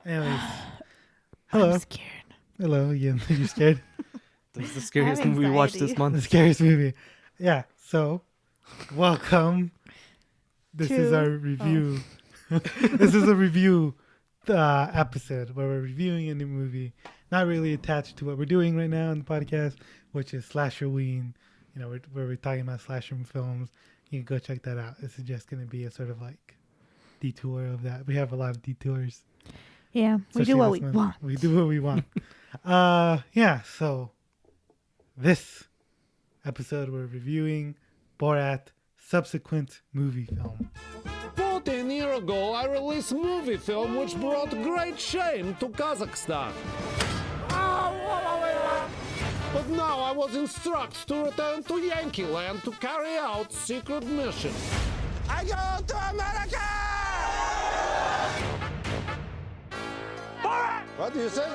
Anyways, hello. I'm scared. Hello, Ian. You're scared? This is the scariest I have movie we watched this anxiety. The month. scariest movie. Yeah. So, welcome. This is our review. This is a review episode where we're reviewing a new movie, not really attached to what we're doing right now in the podcast, which is Slasherween. You know, where we're talking about slasher films. You can go check that out. This is just going to be a sort of like detour of that. We have a lot of detours. Yeah, we Especially do what this we month. want. We do what we want. Yeah, so this episode we're reviewing Borat subsequent movie film. 14 years ago, I released Moviefilm, which brought great shame to Kazakhstan. But now I was instructed to return to Yankee Land to carry out secret mission. I go to America! Borat! What do you say?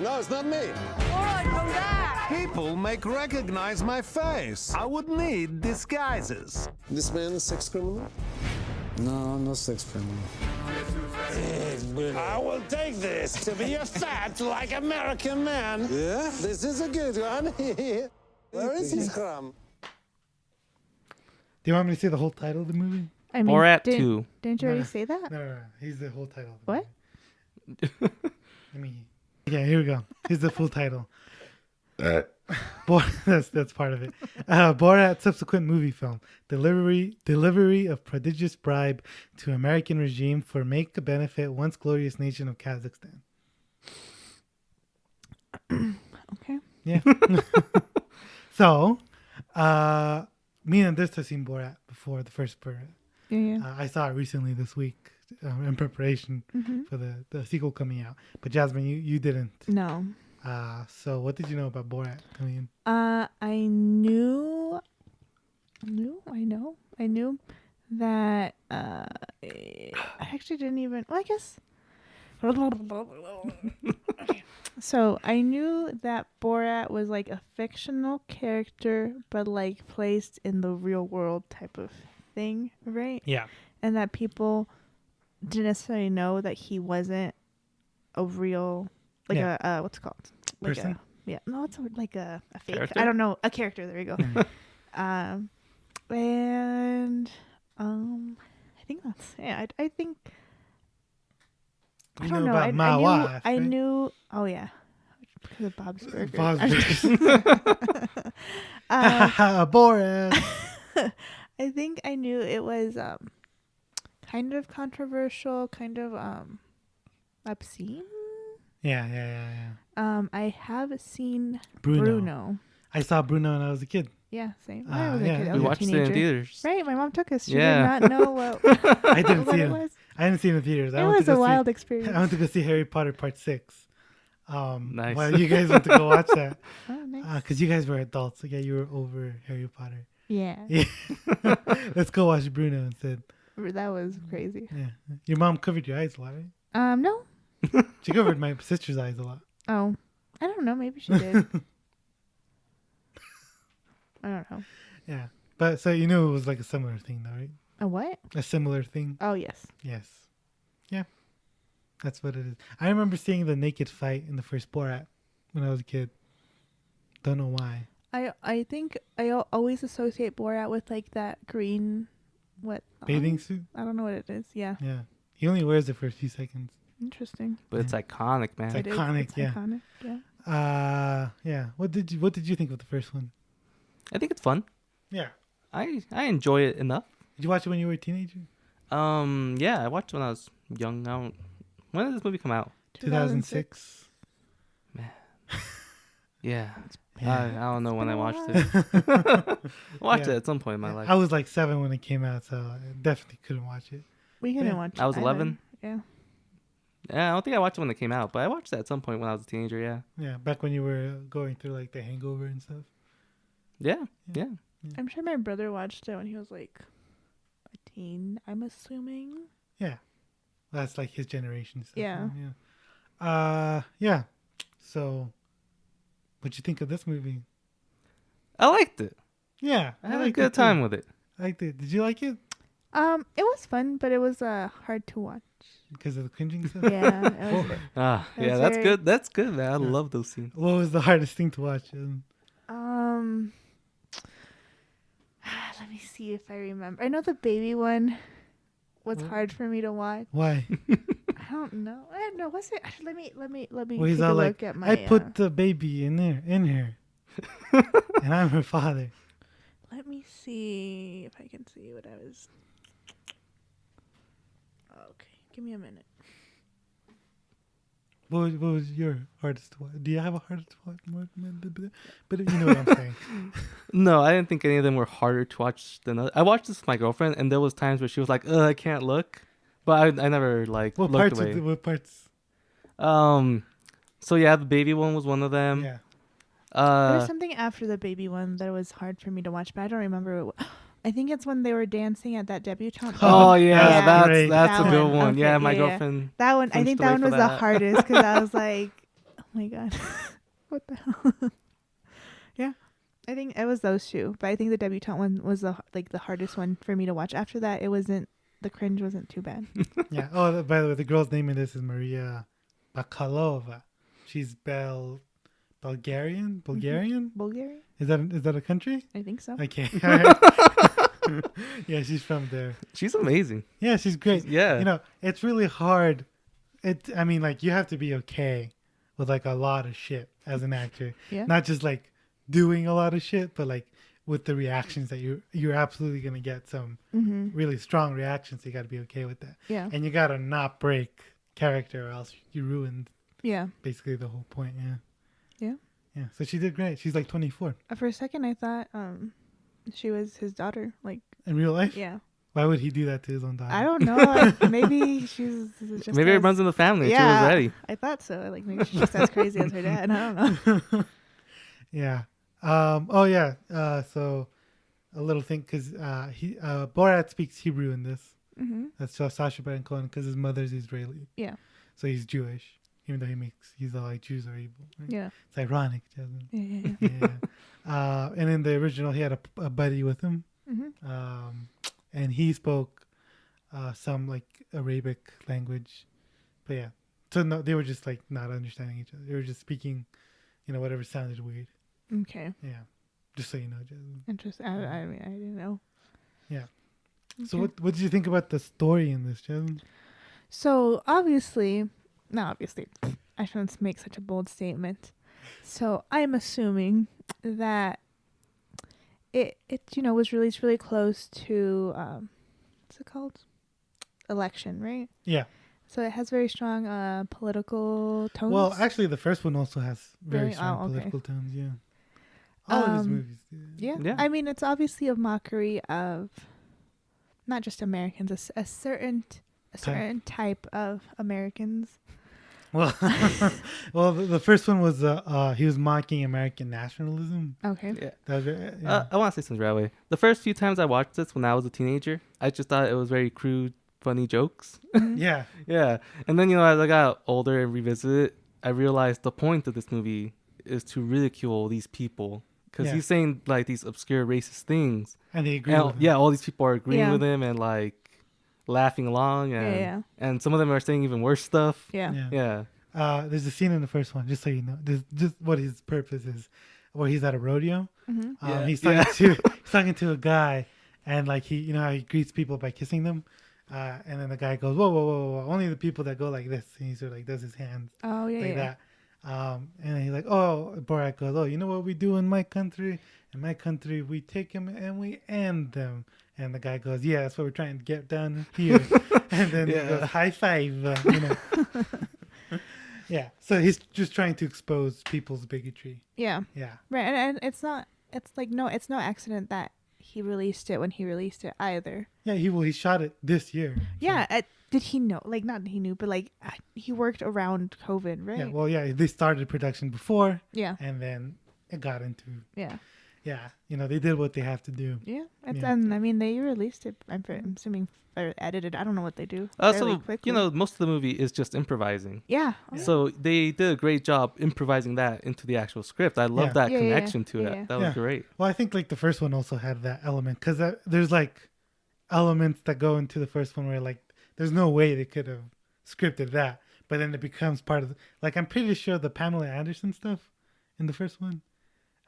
No, it's not me. Borat, come back! People make recognize my face. I would need disguises. This man is sex criminal? No, no sex criminal. I will take this to be a fat like American man. Yeah? This is a good one. Where is his crumb? Do you want me to say the whole title of the movie? I mean, Borat didn't, 2. Didn't you already No. say that? No. He's the whole title. Of the What? movie. Let me. Yeah, here we go. Here's the full title. That's part of it. Borat subsequent movie film. Delivery of prodigious bribe to American regime for make to benefit once glorious nation of Kazakhstan. Okay. Yeah. So, me and this have seen Borat before, the first Borat. Yeah. I saw it recently this week in preparation for the sequel coming out. But Jasmine, you didn't. No. So what did you know about Borat coming in? I knew that I actually didn't even. Well, I guess. So I knew that Borat was like a fictional character, but like placed in the real world type of thing, right? Yeah. And that people didn't necessarily know that he wasn't a real, like Yeah. what's it called? Like Person? it's like a fake. Character? I don't know, a character. There we go. And I think that's I think I You don't know know. about my I knew. wife, I right? knew. Oh yeah, because of Bob's Burgers. Bob's I'm Burgers. just- Borat. I think I knew it was kind of controversial, kind of obscene. Yeah. I have seen Bruno. Bruno. I saw Bruno when I was a kid. Yeah, same. Ah, I was a yeah. kid. I We was a watched it teenager. in theaters. Right, my mom took us. She Yeah. did not know what, I didn't what see it it. was. I didn't see it in the theaters. It was a wild I experience. went to go see Harry Potter Part 6. Nice. While you guys went to go watch that. Oh, nice. Because you guys were adults. So yeah, you were over Harry Potter. Yeah, Yeah. Let's go watch Bruno instead. that was crazy. Yeah. Your mom covered your eyes a lot, right? No. She covered my sister's eyes a lot. Oh, I don't know. Maybe she did. I don't know. Yeah. But so you knew it was like a similar thing, though, right? A what? A similar thing. Oh, yes. Yes. Yeah. That's what it is. I remember seeing the naked fight in the first Borat when I was a kid. Don't know why. I think I always associate Borat with like that green, what? Bathing suit? I don't know what it is. Yeah. Yeah. He only wears it for a few seconds. Interesting. But it's iconic, man. It's It is. iconic, It's yeah. iconic. Yeah. Yeah. What did you think of the first one? I think it's fun. Yeah. I enjoy it enough. Did you watch it when you were a teenager? Yeah, I watched it when I was young. When did this movie come out? 2006. Yeah. Yeah. I don't know when I watched been it. I watched Yeah. it at some point in my life. I was like 7 when it came out, so I definitely couldn't watch it. We couldn't Yeah. watch. I was either. 11. Yeah. Yeah, I don't think I watched it when it came out, but I watched it at some point when I was a teenager, yeah. Yeah, back when you were going through like the Hangover and stuff. Yeah. I'm sure my brother watched it when he was like a teen. I'm assuming. Yeah, that's like his generation stuff. Yeah. Yeah. So, what'd you think of this movie? I liked it. Yeah, I had a liked good it too. time with it. I liked it. Did you like it? It was fun, but it was hard to watch. Because of the cringing stuff. Yeah, it was, Ah, That yeah, was that's very- good. That's good, man. I Yeah. love those scenes. What was the hardest thing to watch? let me see if I remember. I know the baby one was hard for me to watch. Why? I don't know. I don't know. Was it? Let me Well, take he's a all look like, at my. I put the baby in here, and I'm her father. Let me see if I can see what I was. Okay, give me a minute. What was your hardest one? Do you have a hardest one? But you know what I'm saying. No, I didn't think any of them were harder to watch than others. I watched this with my girlfriend, and there was times where she was like, "I can't look," but I never like What looked parts? away. What parts? So yeah, the baby one was one of them. Yeah. There was something after the baby one that was hard for me to watch, but I don't remember. I think it's when they were dancing at that debutante. Oh Yeah, yeah, that's great. that's a That good one. one. Okay, Yeah, my yeah. girlfriend. That one, I Flinched think away that one for was the that. hardest because I was like, oh my god, what the hell? Yeah, I think it was those two, but I think the debutante one was the hardest one for me to watch. After that, the cringe wasn't too bad. Yeah. Oh, by the way, the girl's name in this is Maria Bakalova. She's Bulgarian. Bulgaria, Is that a country? I think so. Okay. Yeah, she's from there. She's amazing. Yeah, she's great. Yeah. You know, it's really hard. I mean, like, you have to be okay with like a lot of shit as an actor. Yeah. Not just like doing a lot of shit, but like with the reactions that you're absolutely gonna get some really strong reactions. So you got to be okay with that. Yeah. And you gotta not break character, or else you ruined Yeah. basically the whole point. Yeah. Yeah. Yeah. So she did great. She's like 24 For a second, I thought she was his daughter. Like, in real life. yeah. Why would he do that to his own daughter? I don't know. Like, maybe she's just Maybe it as- runs in the family. Yeah, She was ready. I thought so. Like, maybe she's just as crazy as her dad. I don't know. Yeah. Oh yeah. So a little thing, because Borat speaks Hebrew in this. Mm-hmm. That's Sacha Baron Cohen, because his mother's Israeli, Yeah. so he's Jewish. Even though he's all like Jews are evil. Right? Yeah. It's ironic, Jasmine. Yeah. Yeah. And in the original, he had a buddy with him, Mm-hmm. and he spoke some like Arabic language, but yeah. So no, they were just like not understanding each other. They were just speaking, whatever sounded weird. Okay. Yeah. Just so you know, Jasmine. Interesting. I mean, I didn't know. Yeah. So Okay. what did you think about the story in this, Jasmine? So not obviously, I shouldn't make such a bold statement. So I'm assuming that it was released really close to what's it called? Election, right? Yeah. So it has very strong political tones. Well, actually, the first one also has very Really? strong Oh, okay. political tones. Yeah. All of his movies do. yeah. Yeah. I mean, it's obviously a mockery of not just Americans, a certain type of Americans. Well, the first one was he was mocking American nationalism. Okay. Yeah. That was, yeah. I want to say something right away. The first few times I watched this when I was a teenager, I just thought it was very crude, funny jokes. Yeah. Yeah. And then, as I got older and revisited it, I realized the point of this movie is to ridicule these people. Because Yeah. he's saying, like, these obscure racist things. And they agree And, with him. yeah, all these people are agreeing Yeah. with him and, like, laughing along. And, Yeah. and some of them are saying even worse stuff. Yeah. Yeah. There's a scene in the first one, just so you know. This just what his purpose is, where he's at a rodeo. Mm-hmm. Yeah. He's talking to a guy, and like how he greets people by kissing them, and then the guy goes, whoa, whoa, whoa, whoa, only the people that go like this, and he sort of like does his hands Oh yeah. like yeah. that. And then he's like, oh, Borat goes, oh, you know what we do in my country? In my country, we take them and we end them. And the guy goes, yeah, that's what we're trying to get done here. And then he goes, high five. Yeah. So he's just trying to expose people's bigotry. Yeah. Yeah. Right. And it's no accident that he released it when he released it either. Yeah. He shot it this year. Yeah. Did he know? Like, not he knew, but like he worked around COVID, right? Yeah. Well, yeah. They started production before, Yeah. and then it got into. Yeah. Yeah. They did what they have to do. Yeah. Yeah. And I mean, they released it. I'm assuming or edited. I don't know what they do. So, fairly quickly. most of the movie is just improvising. Yeah. So they did a great job improvising that into the actual script. I love Yeah. that Yeah, yeah, connection to yeah, it. yeah. That was Yeah. great. Well, I think like the first one also had that element, because there's like elements that go into the first one where like there's no way they could have scripted that, but then it becomes part of like I'm pretty sure the Pamela Anderson stuff in the first one.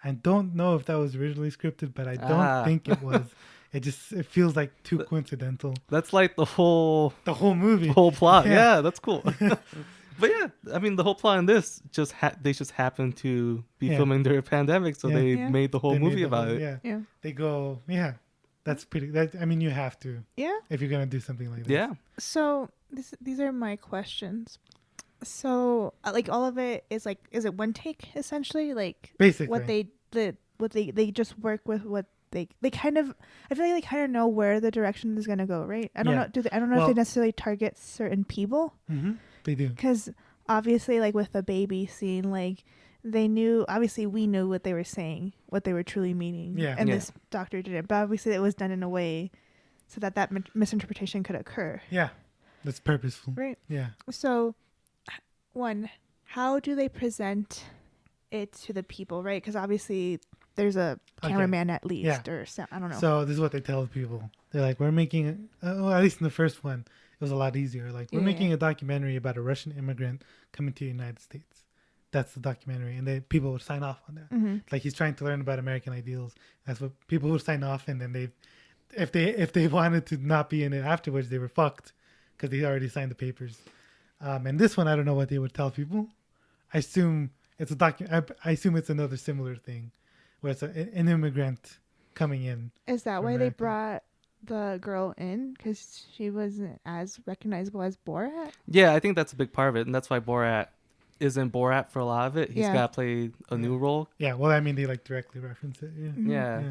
I don't know if that was originally scripted, but I don't think it was. It feels like too coincidental. That's like the whole movie, whole plot. Yeah, that's cool. But yeah, I mean, the whole plot in this they just happened to be filming during a pandemic, so they made the whole movie about it. Yeah. They go, that's pretty. I mean, you have to. Yeah. If you're gonna do something like this. Yeah. So these are my questions. So like all of it is like, is it one take essentially? Like basically what they just work with what they kind of, I feel like they kind of know where the direction is gonna go, right? I don't know. I don't know if they necessarily target certain people. Mm-hmm. They do. Because obviously, like with the baby scene, like they knew. Obviously, we knew what they were saying, what they were truly meaning. Yeah. And this doctor didn't. But obviously, it was done in a way so that misinterpretation could occur. Yeah. That's purposeful. Right. Yeah. So, one, how do they present it to the people, right? Because obviously, there's a cameraman at least, or I don't know. So this is what they tell the people. They're like, we're making, at least in the first one, it was a lot easier. Like, we're making a documentary about a Russian immigrant coming to the United States. That's the documentary, and then people would sign off on that. Mm-hmm. Like, he's trying to learn about American ideals. That's what people would sign off, and then if they wanted to not be in it afterwards, they were fucked because they already signed the papers. And this one, I don't know what they would tell people. I assume it's I assume it's another similar thing, where it's an immigrant coming in. Is that why they brought the girl in? Because she wasn't as recognizable as Borat? Yeah, I think that's a big part of it, and that's why Borat isn't Borat for a lot of it. He's got to play a new role. Yeah, well, I mean, they like directly reference it. Yeah. Mm-hmm. Yeah.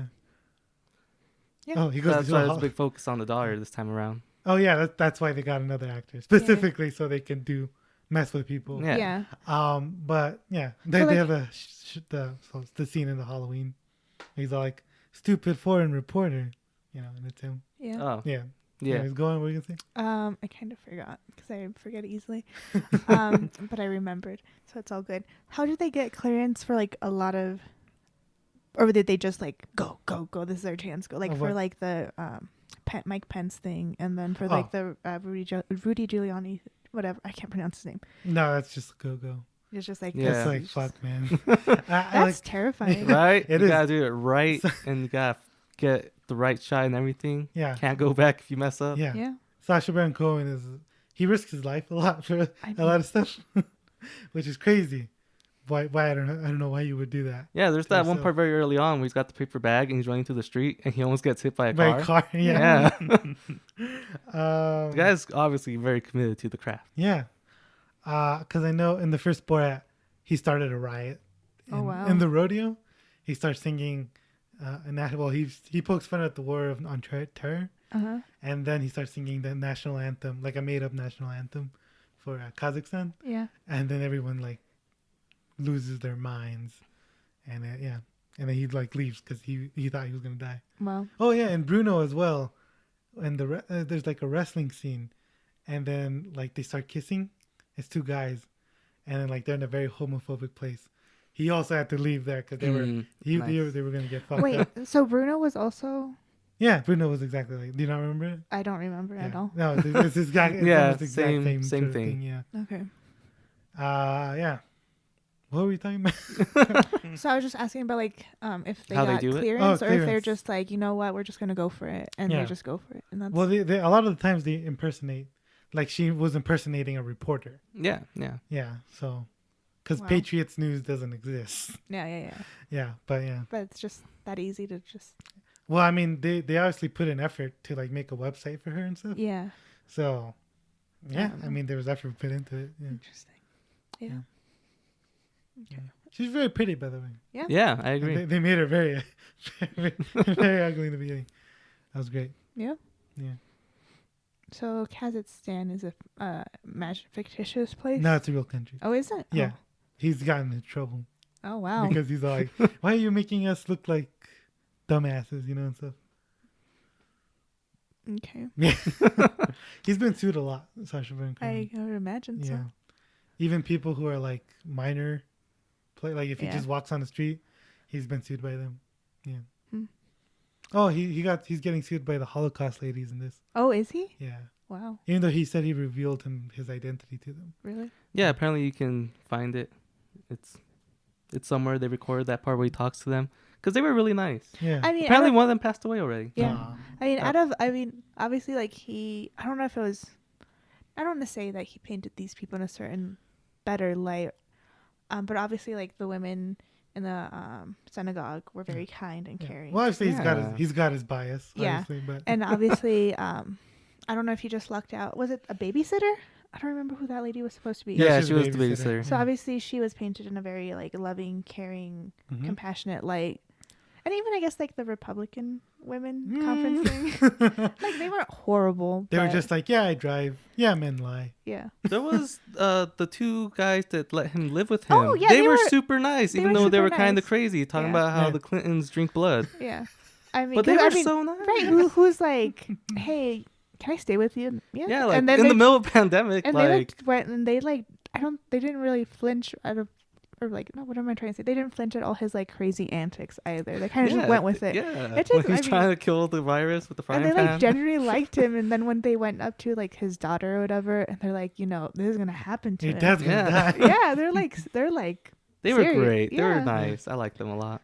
Yeah. Oh, he goes. That's why there's a big focus on the daughter this time around. Oh yeah, that's why they got another actor specifically so they can mess with people. Yeah. But yeah, they have the scene in the Halloween. He's all like stupid foreign reporter, and it's him. Yeah. Oh. Yeah. Yeah. He's going. What are you gonna say? I kind of forgot because I forget easily. But I remembered, so it's all good. How did they get clearance for like a lot of, or did they just like go? This is our chance. Go like for like the Mike Pence thing, and then for like the Rudy Giuliani, whatever, I can't pronounce his name. No, that's just go. It's just like It's like fuck, man. that's terrifying, right? You gotta do it right, and you gotta get the right shot and everything. Yeah, can't go back if you mess up. Yeah. Sacha Baron Cohen he risks his life a lot for a lot of stuff, which is crazy. Why I don't know why you would do that. Yeah, there's that one part very early on where he's got the paper bag and he's running through the street and he almost gets hit by a car. Yeah. The guy's obviously very committed to the craft. Yeah. Because I know in the first Borat, he started a riot. In the rodeo, he starts singing he pokes fun at the war on terror. Uh-huh. And then he starts singing the national anthem, like a made-up national anthem for Kazakhstan. Yeah. And then everyone like loses their minds, and and then he like leaves because he thought he was gonna die. Wow. Oh yeah, and Bruno as well. And there's like a wrestling scene, and then like they start kissing. It's two guys, and then like they're in a very homophobic place. He also had to leave there because they were gonna get fucked up. Wait, so Bruno was also. Yeah, Bruno was exactly like. Do you not remember it? I don't remember at all. No, it's this guy. Same sort of thing. Yeah. Okay. Yeah. What were we talking about? So I was just asking about like if they How got they do it? clearance, or if they're Clearance. just like, you know what, we're just gonna go for it, and they just go for it, and that's Well, they a lot of the times they impersonate, like she was impersonating a reporter. Yeah. Yeah, so because Wow. Patriots News doesn't exist. yeah. But But it's just that easy to just well, I mean, they obviously put in effort to like make a website for her and stuff. yeah. So yeah, don't I know. mean, there was effort put into it. Yeah. Interesting. Yeah. She's very pretty, by the way. Yeah, I agree. They made her very, very, very ugly in the beginning. That was great. Yeah. Yeah. So Kazakhstan is a fictitious place. No, it's a real country. Oh, is it? Yeah. He's gotten in trouble Oh wow. because he's like, "Why are you making us look like dumbasses?" And stuff. Okay. Yeah. He's been sued a lot, Sacha Baron Cohen. I would imagine Yeah. so. Even people who are like minor, like if he Yeah. just walks on the street, he's been sued by them. Yeah. Oh, he's getting sued by the Holocaust ladies in this. Oh, is he? Yeah. Wow. Even though he said he revealed his identity to them. Really? Yeah, apparently you can find it. It's somewhere. They recorded that part where he talks to them because they were really nice. Yeah. I mean, Apparently one of them passed away already. Yeah. Aw. I mean, obviously, like I don't know if it was, I don't want to say that he painted these people in a certain better light, but obviously, like the women in the synagogue were very kind and caring. Well, obviously Yeah. he's got his bias. Yeah. Obviously, but And obviously, I don't know if he just lucked out. Was it a babysitter? I don't remember who that lady was supposed to be. Yeah, she's she a was the babysitter. babysitter. So obviously, she was painted in a very like loving, caring, Mhm. compassionate light. And even I guess like the Republican women conference thing, like they weren't horrible. They were but just like, yeah, I drive. Yeah, men lie. yeah. There was the two guys that let him live with him. Oh, yeah, they they were were- super nice, they even were though they super were kind of nice. crazy, talking Yeah. about how Yeah. the Clintons drink blood. Yeah. I mean, But they 'cause, were I mean, so nice. right? Who's like, hey, can I stay with you? Yeah, like and then in they, the middle of a pandemic, and like they like went and they like they didn't really flinch out of, or like, no, what am I trying to say? They didn't flinch at all his like crazy antics either. They kind of just went with it. Yeah, It when just- he's I mean- trying to kill the virus with the frying And they pan. like genuinely liked him, and then when they went up to like his daughter or whatever, and they're like, this is gonna happen to Your him. dad's gonna Yeah. die. Yeah, they're like they were serious. great. They were Yeah. nice. I liked them a lot.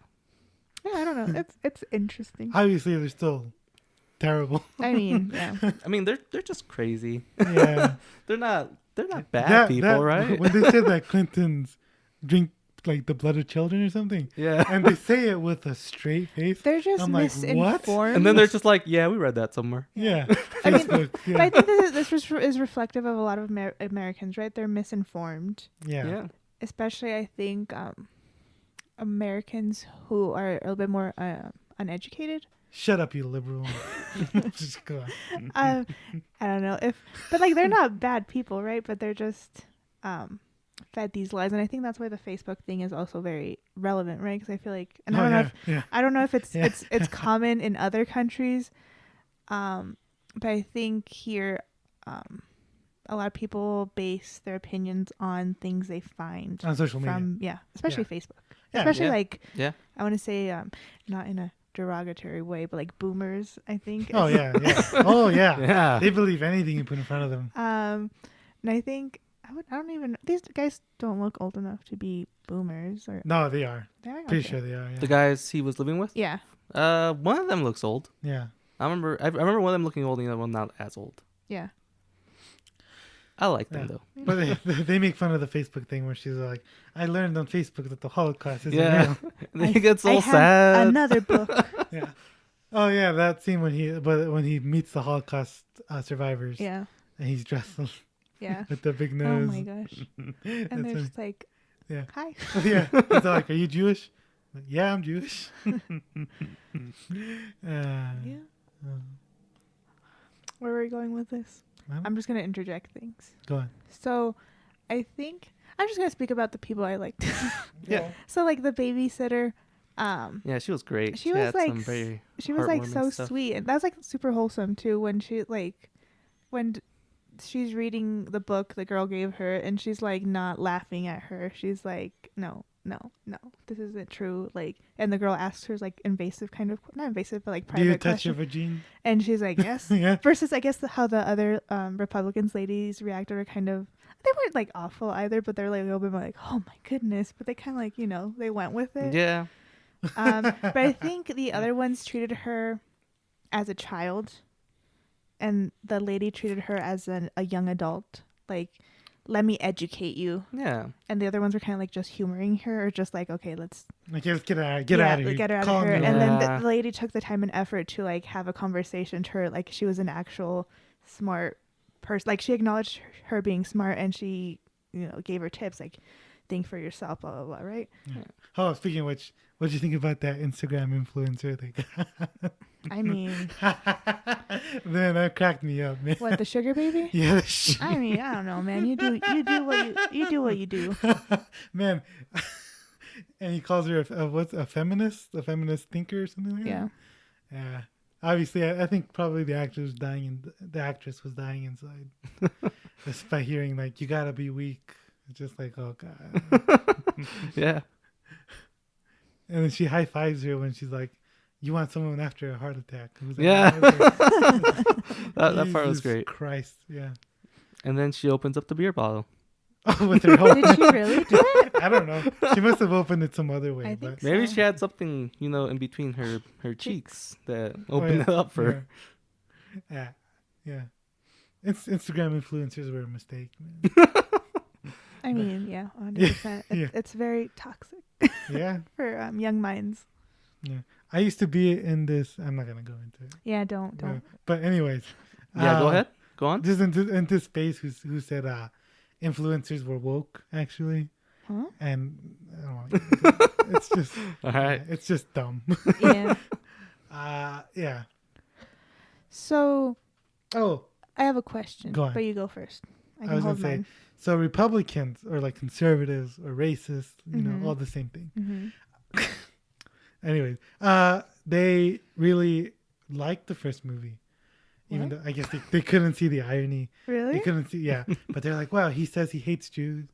yeah, I don't know. It's interesting. Obviously, they're still terrible. I mean, yeah. I mean, they're just crazy. Yeah. They're not bad people, right? When they said that Clintons drink like the blood of children or something, Yeah. and they say it with a straight face. They're just I'm like, what? misinformed. And then they're just like, yeah, we read that somewhere. Yeah. I mean, Facebook. But Yeah. I think is reflective of a lot of Americans, right? They're misinformed, Yeah. especially I think Americans who are a little bit more uneducated. Shut up, you liberal. Just go on. I don't know but like they're not bad people, right? But they're just fed these lies, and I think that's why the Facebook thing is also very relevant, right? Because I feel like, and I don't know if yeah. I don't know if it's Yeah. it's common in other countries, but I think here, a lot of people base their opinions on things they find On social media. from especially Facebook, Yeah. especially Yeah. like Yeah. I want to say not in a derogatory way, but like boomers, I think. Oh yeah, yeah. Oh yeah. Yeah. They believe anything you put in front of them. And I think I don't even, these guys don't look old enough to be boomers, or No, they are. they're Pretty okay. sure they are. Yeah. The guys he was living with? Yeah. One of them looks old. Yeah. I remember one of them looking old and the other one not as old. Yeah. I like them Yeah. though. But they make fun of the Facebook thing where she's like, I learned on Facebook that the Holocaust isn't Yeah. real. And then he gets all I have sad. another book. Yeah. Oh yeah, that scene when he meets the Holocaust survivors. Yeah. And he's dressed Yeah. with the big Oh nose. my gosh. And That's they're funny. just like, Yeah. hi. Yeah. It's like, are you Jewish? Like, yeah, I'm Jewish. Yeah. Where are we going with this? Well, I'm just going to interject things. go on. So I think I'm just going to speak about the people I liked. Yeah. So like the babysitter, Yeah, she was great. She was had like some very she was like heartwarming so stuff. sweet, and that's like super wholesome too. When she like when she's reading the book the girl gave her, and she's like not laughing at her. She's like, no, this isn't true. Like, and the girl asks her like invasive kind of, not invasive, but like Do you private touch your question, vagina? and she's like, yes. Yeah. Versus I guess how the other Republicans ladies reacted are kind of, they weren't like awful either, but they're like a little bit more like, oh my goodness, but they kind of like, they went with it. Yeah. But I think the other ones treated her as a child, and the lady treated her as a young adult. Like, let me educate you. Yeah. And the other ones were kind of like just humoring her, or just like, okay, let's Like, let's get out of get here. her out of Calm here. down. And then Yeah. the lady took the time and effort to like have a conversation to her, like she was an actual smart person. Like she acknowledged her being smart, and she gave her tips like, think for yourself, blah blah blah. Right? Oh, speaking of which, what did you think about that Instagram influencer thing? I mean, Man, that cracked me up, man. what, the sugar baby? Yeah, I mean, I don't know, man. You do what you do. man. And he calls her a feminist thinker or something like Yeah. that. Yeah. Obviously, I think probably the actress was dying inside just by hearing like, you gotta be weak. It's just like, oh god. Yeah. And then she high fives her when she's like, you want someone after a heart attack. It was like, Yeah. That part was Jesus great. Christ, yeah. And then she opens up the beer bottle. Oh, with her whole. Did she really do it? I don't know. She must have opened it some other way. I but think Maybe so. she had something, in between her cheeks that Oh, opened yeah. it up for her. Yeah. Instagram influencers were a mistake. Man. I mean, yeah, 100%. Yeah. It's very toxic Yeah. for young minds. Yeah. I used to be in this. I'm not gonna go into it. Yeah, don't. But anyways. Yeah, go ahead. Go on. Just into space. Who said influencers were woke actually, Huh? and I don't want it's just All right. it's just dumb. Yeah. Yeah. So Oh, I have a question, Go on. but you go first. I I can was hold gonna say. mine. So Republicans or like conservatives or racists, Mhm. all the same thing. Mm-hmm. Anyways, they really liked the first movie, even What? though I guess they couldn't see the irony. They Really? couldn't see, yeah. But they're like, wow, he says he hates Jews.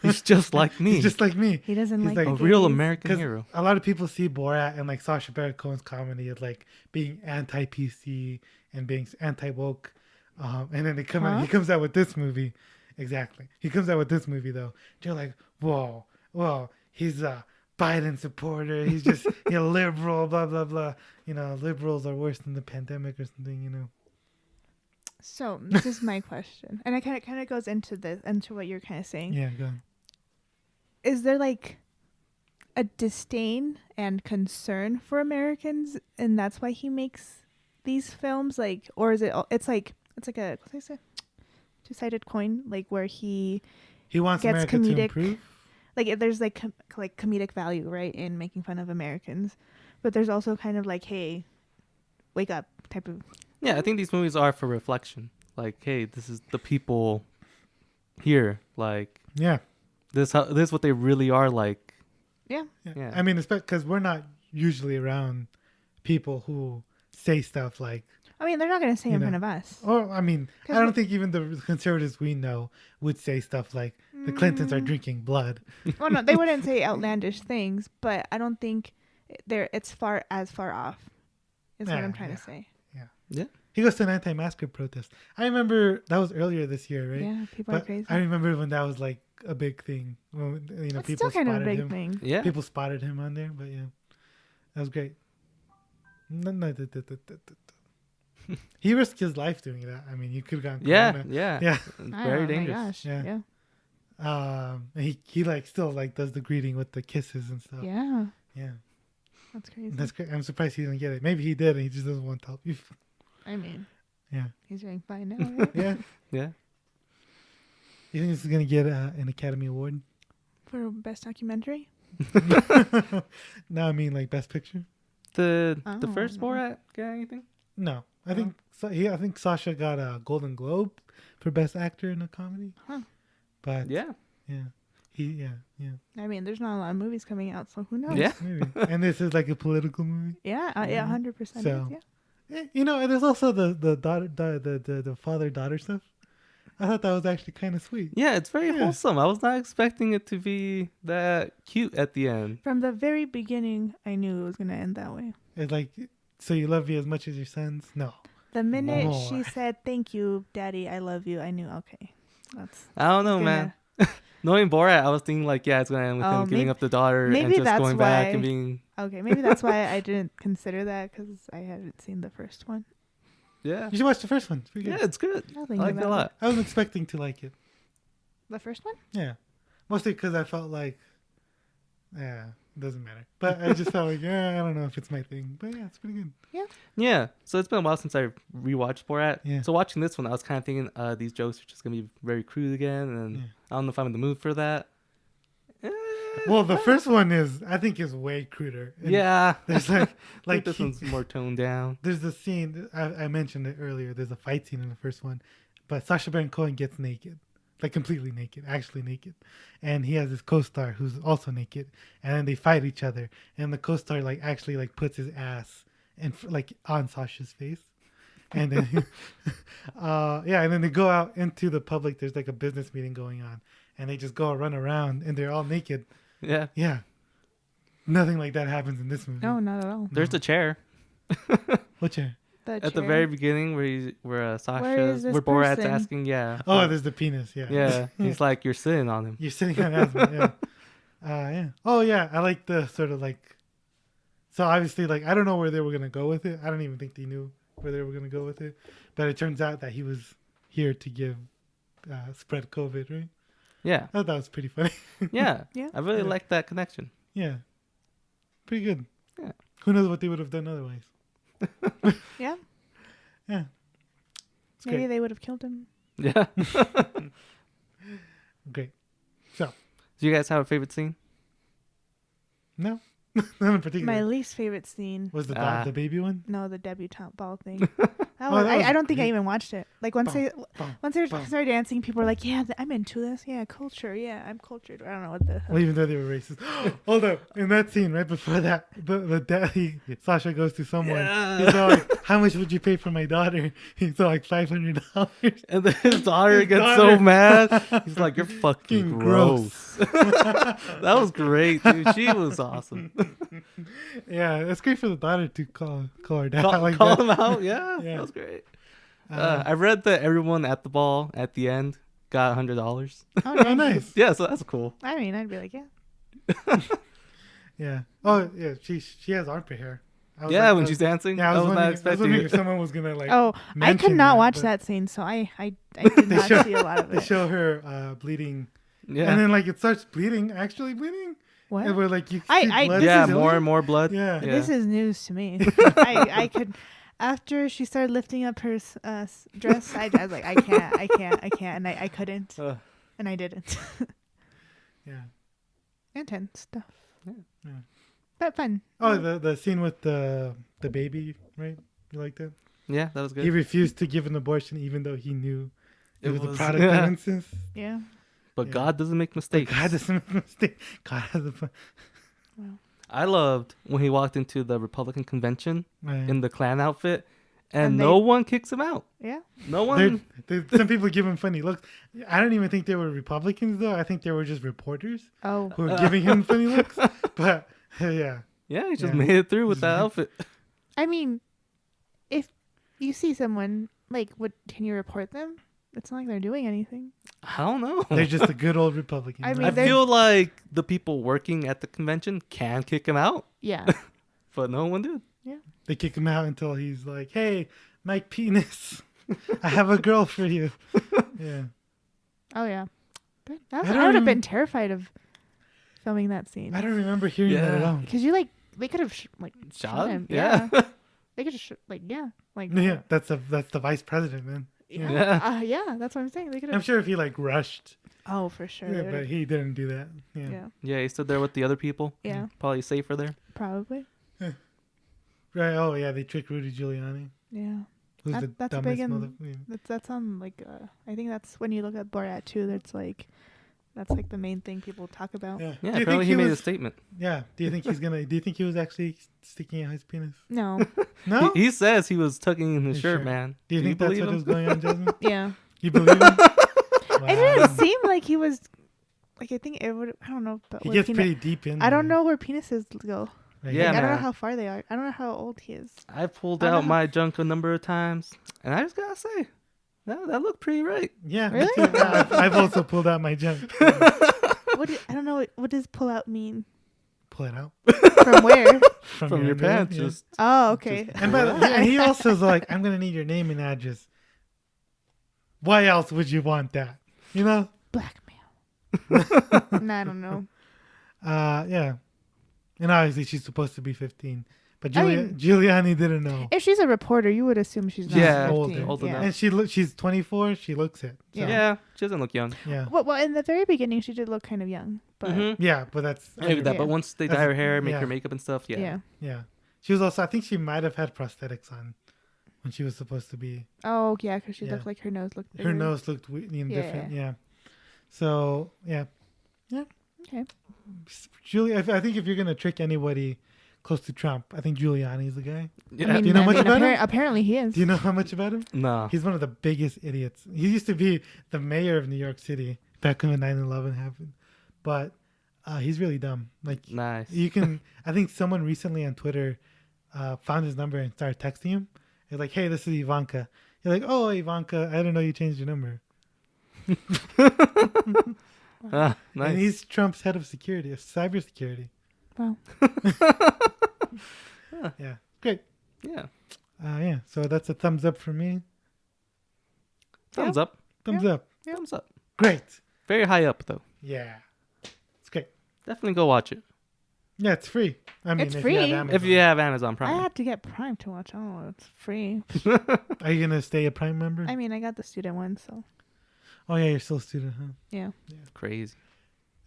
He's just like me. He's just like me. He doesn't He's like like a real gays. American 'Cause hero. a lot of people see Borat and like Sacha Baron Cohen's comedy as like being anti-PC and being anti-woke, and then he comes out with this movie. Exactly, he comes out with this movie though. They're like, whoa, he's a Biden supporter. He's just a liberal, blah blah blah. Liberals are worse than the pandemic or something. So this is my question, and it kind of goes into what you're kind of saying. Yeah, go on. Is there like a disdain and concern for Americans, and that's why he makes these films? Like, or is it? It's like a what's I say? Two-sided coin, like where he He wants gets America to comedic. improve. Like there's like comedic value, right, in making fun of Americans, but there's also kind of like, hey, wake up type of. Yeah, I think these movies are for reflection. Like, hey, this is the people here. Like, Yeah. this is what they really are like. Yeah. Yeah. I mean, because we're not usually around people who say stuff like, I mean, they're not gonna say in front of us. or I mean, I 'Cause don't think even the conservatives we know would say stuff like the Clintons Mm. are drinking blood. Well, no, they wouldn't say outlandish things, but I don't think it's far off. Is what Yeah, I'm trying yeah. to say. Yeah. He goes to an anti-masker protest. I remember that was earlier this year, right? Yeah, people are But crazy. I remember when that was like a big thing. When It's people still kind of a spotted big him. thing. Yeah. People spotted him on there, but yeah, that was great. No. He risked his life doing that. I mean, you could have gone. Yeah. corona. Yeah. Yeah. Very Oh dangerous. my gosh. Yeah. Yeah. He like still like does the greeting with the kisses and stuff. Yeah. Yeah. That's crazy. That's great. I'm surprised he didn't get it. Maybe he did, and he just doesn't want to help you. I mean, Yeah. he's doing fine now, right? Yeah. Yeah. You think this is gonna get an Academy Award? For best documentary. No, I mean like Best Picture. The Oh, first no. Borat got anything? No, I think I think Sasha got a Golden Globe for Best Actor in a comedy. Huh. But Yeah. yeah, I mean, there's not a lot of movies coming out, so who knows? Yeah. maybe. And this is like a political movie. Yeah. Yeah. 100%. So- Yeah. And there's also the daughter, the father daughter stuff. I thought that was actually kind of sweet. Yeah, it's very Yeah. wholesome. I was not expecting it to be that cute at the end. From the very beginning, I knew it was gonna end that way. It's like, so you love me as much as your sons? No. The minute More. she said, "Thank you, Daddy, I love you," I knew, okay, that's I don't know, man. Knowing Borat, I was thinking like, yeah, it's gonna end with Oh, him giving up the daughter and maybe just that's going back why- and being okay. Maybe that's why I didn't consider that, because I hadn't seen the first one. yeah. You should watch the first one. It's pretty Yeah, good. it's good. I'll I think like it a about lot. I was expecting to like it. The first one? Yeah. Mostly because I felt like, it doesn't matter. But I just felt like, I don't know if it's my thing. But yeah, it's pretty good. Yeah. So it's been a while since I rewatched Borat. Yeah. So watching this one, I was kind of thinking these jokes are just gonna be very crude again, and Yeah. I don't know if I'm in the mood for that. Well, the first one I think is way cruder. And Yeah. There's I like think this one's more toned down. there's the scene, I mentioned it earlier. There's a fight scene in the first one. But Sacha Baron Cohen gets naked. Like completely naked, actually naked. And he has this co-star who's also naked. And then they fight each other. And the co-star like actually like puts his ass like on Sasha's face. And then and then they go out into the public. There's like a business meeting going on. And they just go run around and they're all naked. Yeah. Yeah. nothing like that happens in this movie. No, not at all. There's the chair What chair? The at the chair. very beginning where Sasha, is this where Borat's person? asking, yeah. Oh, there's the penis. Yeah. Yeah, he's like, you're sitting on him. You're sitting on asthma. Yeah. Yeah. Oh yeah, I like the sort of like. So obviously, like I don't know where they were gonna go with it. I don't even think they knew where they were gonna go with it. But it turns out that he was here to give spread COVID, right? Yeah, I thought that was pretty funny. yeah, Yeah. I really Yeah. like that connection. Yeah. Pretty good. Yeah. Who knows what they would have done otherwise? Yeah. Yeah. It's Maybe great. they would have killed him. Yeah. Great. So Do you guys have a favorite scene? no, none in particular. My least favorite scene. Was Ah. the baby one? No, the debutante ball thing. That was I don't think I great. even watched it. Like once they Bum, bum. started dancing, people were like, "Yeah, I'm into this. Yeah, culture. Yeah, I'm cultured." I don't know what the hell. Well, even though they were racist. Hold up. In that scene, right before that, the daddy, Sasha goes to someone. Yeah. He's all like, how much would you pay for my daughter? He's all like $500. And then his daughter His gets daughter. so mad. He's like, "You're fucking Fucking gross." That was great, dude. She was awesome. Yeah, it's great for the daughter to call her dad Call, like call that. him out. Yeah, Yeah. that was great. Uh, I read that everyone at the ball at the end got $100. Oh, Oh, nice. Yeah, so that's cool. I mean, I'd be like, "Yeah." Yeah. Oh, yeah. She has armpit hair. I was Yeah, like- when I she's was- dancing, Yeah, I was, was not wondering, I was expecting wondering it. if someone was gonna like. Oh, I mention could not watch but that scene, so I did not show- see a lot of They it. show her bleeding, Yeah, and then like it starts bleeding, actually bleeding, What? and we're like, you I- see I- blood this yeah, is- spilling? more and more blood. Yeah. This is news to me. I could. After she started lifting up her dress, I was like, I can't, and I couldn't, Uh, and I didn't. Yeah. Intense stuff. Yeah. But fun. Oh, the scene with the baby, right? You like that? yeah, that was good. He refused to give an abortion even though he knew it was a was- product yeah. of incest. Yeah. But Yeah. God doesn't make mistakes. God doesn't make a mistake. God has a fun. I loved when he walked into the Republican convention Man. in the Klan outfit, and And no one kicks him out. Yeah. No one. Some people give him funny looks. I don't even think they were Republicans though. I think they were just reporters Oh. who were giving him funny looks. But yeah, Yeah, he just Yeah. made it through with that outfit. I mean, if you see someone like, can you report them? It's not like they're doing anything. I don't know. they're just a good old Republican. I right? mean, I they're- feel like the people working at the convention can kick him out, Yeah. but no one did. They kick him out until he's like, "Hey, Mike Penis, I have a girl for you." Yeah. Oh yeah. Good. I I don't would have even- been terrified of filming that scene. I don't remember hearing that at Yeah. all. Because they could have shot him. Yeah. They could just like Yeah, that's the vice president, man. yeah. Yeah. Yeah, that's what I'm saying. They could I'm have. sure if he like rushed, Oh, for sure. yeah, they but would've- he didn't do that. Yeah. yeah. Yeah, he stood there with the other people. Yeah. Probably safer there. Probably. Right. Oh yeah, they tricked Rudy Giuliani. Yeah. Who's That- the that's a dumbest big mother? That's on I think that's when you look at Borat too. That's like the main thing people talk about. Yeah. Yeah, Do you apparently think he made a was, statement. Yeah. Do you think he's gonna? Do you think he was actually sticking out his penis? No. No. He says he was tucking in his You shirt, sure? man. Do you think that's believe what him? was going on, Jasmine? Yeah. You believe him? It Wow. didn't seem like he was. Like I think it would. I don't know. But He where gets pretty deep in. I don't there. know where penises go. Right? Yeah, Like, I don't know man. how far they are. I don't know how old he is. I pulled I don't out know. my junk a number of times, and I just gotta say, that looked pretty right. Yeah. me Really? too. Yeah, I've also pulled out my junk. I don't know. What does pull out mean? Pull it out From where? From your underwear, pants, yeah. just Oh, okay. And and he also is like, "I'm gonna need your name and address." Why else would you want that? You know? Blackmail. Nah, I don't know. Yeah. And obviously she's supposed to be 15, but I mean- Giuliani didn't know. If she's a reporter, you would assume she's not Yeah, 15. older yeah. enough. And she's 24. She looks it. So, Yeah. she doesn't look young. yeah. Well, in the very beginning, she did look kind of young, but Mhm. Yeah, but that's Maybe that, Yeah. but once they That's- dye her hair, make yeah. her makeup and stuff, yeah. yeah. yeah. She was also. I think she might have had prosthetics on when she was supposed to be. Oh, yeah, because she Yeah. looked like her nose looked Her bigger. nose looked different. Yeah. So yeah. Okay. I think if you're gonna trick anybody close to Trump, I think Giuliani's the guy. Yeah. I mean, Do you know much about him? apparently he is. Do you know how much about him? No. He's one of the biggest idiots. He used to be the mayor of New York City back when 9/11 happened. But He's really dumb. Like, Nice. you can. I think someone recently on Twitter found his number and started texting him. It's like, hey, this is Ivanka. You're like, oh, Ivanka, I didn't know you changed your number. Nice. And he's Trump's head of security, of cybersecurity. Wow. Yeah, great. Yeah. Yeah, so that's a thumbs up for me. Thumbs up. Thumbs up. Thumbs up. Great. Very high up though. Yeah, it's great. Definitely go watch it. Yeah, it's free. I mean, It's if free. You have Amazon. If you have Amazon I Prime. had to get Prime to watch. Oh, it's free. Are you gonna stay a Prime member? I mean, I got the student one, so Oh yeah, you're still a student, huh? yeah. Crazy.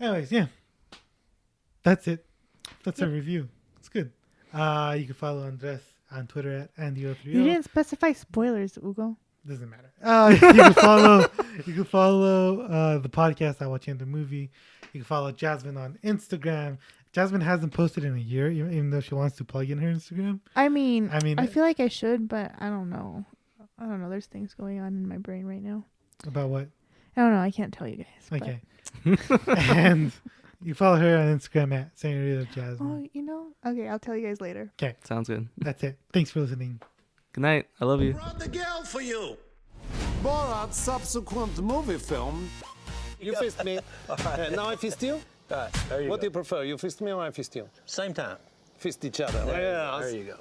Anyways, yeah, that's it. That's a review. It's good. You can follow Andres on Twitter at Andy030. You didn't specify spoilers, Ugo. Doesn't matter. You can follow. You can follow the podcast. I Watcheando Movie. You can follow Jasmine on Instagram. Jasmine hasn't posted in a year, even though she wants to plug in her Instagram. I mean, I mean, I feel like I should, but I don't know. I don't know. There's things going on in my brain right now. About what? I don't know. I can't tell you guys. but- Okay. And you follow her on Instagram at Senorita Jasmine. Oh, you know? Okay, I'll tell you guys later. Okay, Sounds good. that's it. Thanks for listening. Good night. I love you. Brought the girl for you. Borat's subsequent movie film. You fist me. Now I fist you? All right, there you What go. do you prefer? You fist me or I fist you? Same time. Fist each other. There Yeah. you go.